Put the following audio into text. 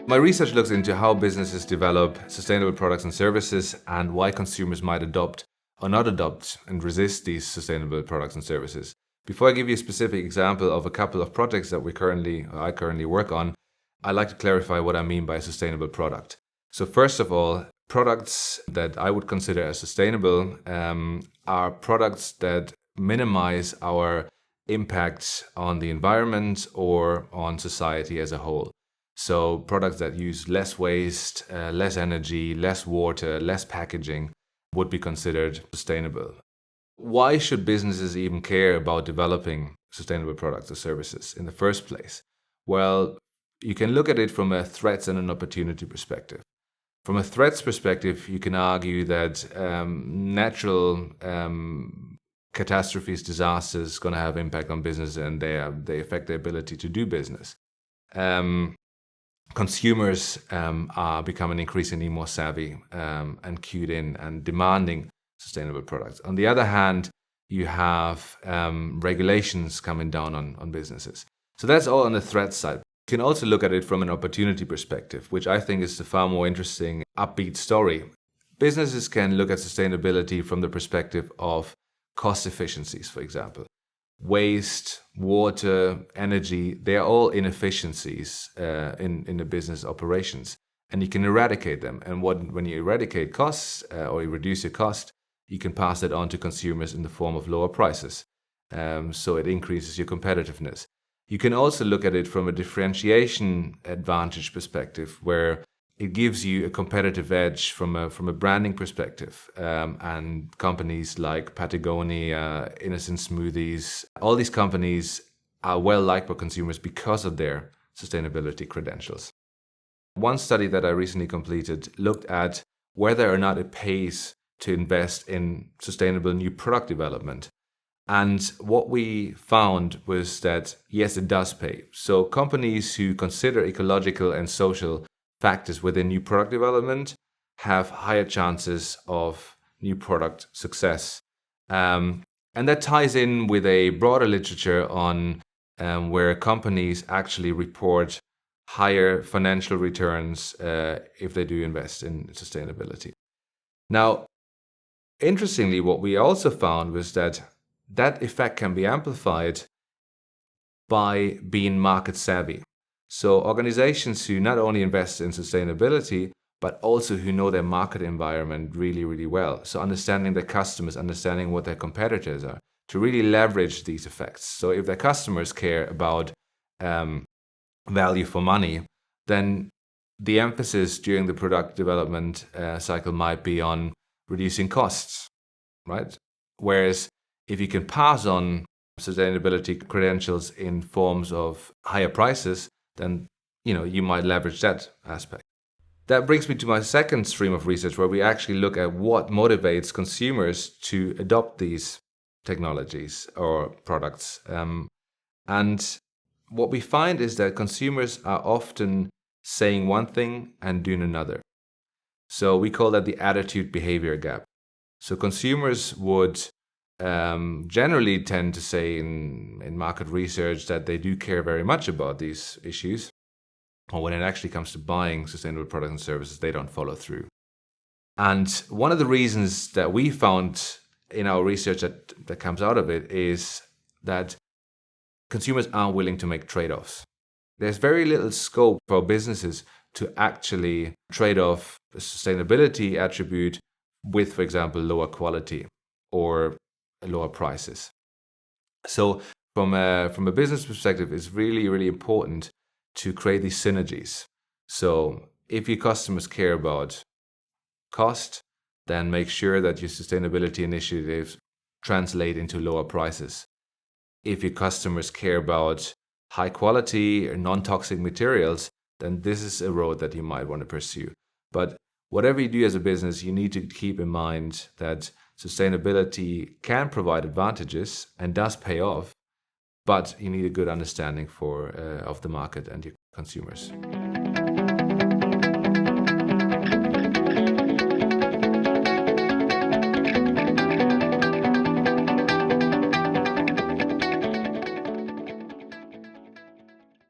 My research looks into how businesses develop sustainable products and services and why consumers might adopt or not adopt and resist these sustainable products and services. Before I give you a specific example of a couple of projects that I currently work on, I'd like to clarify what I mean by a sustainable product. So first of all, products that I would consider as sustainable are products that minimize our impact on the environment or on society as a whole. So products that use less waste, less energy, less water, less packaging would be considered sustainable. Why should businesses even care about developing sustainable products or services in the first place? Well, you can look at it from a threats and an opportunity perspective. From a threats perspective, you can argue that natural catastrophes, disasters, going to have impact on business, and they affect their ability to do business. Consumers are becoming increasingly more savvy and cued in and demanding sustainable products. On the other hand, you have regulations coming down on businesses. So that's all on the threat side. You can also look at it from an opportunity perspective, which I think is the far more interesting, upbeat story. Businesses can look at sustainability from the perspective of cost efficiencies, for example. Waste, water, energy, they're all inefficiencies in the business operations. And you can eradicate them. And when you eradicate costs or you reduce your cost, you can pass that on to consumers in the form of lower prices. So it increases your competitiveness. You can also look at it from a differentiation advantage perspective, where it gives you a competitive edge from a branding perspective. And companies like Patagonia, Innocent Smoothies, all these companies are well liked by consumers because of their sustainability credentials. One study that I recently completed looked at whether or not it pays to invest in sustainable new product development. And what we found was that, yes, it does pay. So companies who consider ecological and social factors within new product development have higher chances of new product success. And that ties in with a broader literature on where companies actually report higher financial returns if they do invest in sustainability. Now, interestingly, what we also found was that effect can be amplified by being market savvy. So organizations who not only invest in sustainability, but also who know their market environment really, really well. So understanding their customers, understanding what their competitors are, to really leverage these effects. So if their customers care about value for money, then the emphasis during the product development cycle might be on reducing costs, right? Whereas if you can pass on sustainability credentials in forms of higher prices, then you might leverage that aspect. That brings me to my second stream of research, where we actually look at what motivates consumers to adopt these technologies or products. And what we find is that consumers are often saying one thing and doing another. So we call that the attitude behavior gap. So consumers would generally tend to say in market research that they do care very much about these issues. Or when it actually comes to buying sustainable products and services, they don't follow through. And one of the reasons that we found in our research that comes out of it is that consumers aren't willing to make trade-offs. There's very little scope for businesses to actually trade off a sustainability attribute with, for example, lower quality or lower prices. So from a business perspective, it's really, really important to create these synergies. So if your customers care about cost, then make sure that your sustainability initiatives translate into lower prices. If your customers care about high quality or non-toxic materials, then this is a road that you might want to pursue. But whatever you do as a business, you need to keep in mind that sustainability can provide advantages and does pay off, but you need a good understanding of the market and your consumers.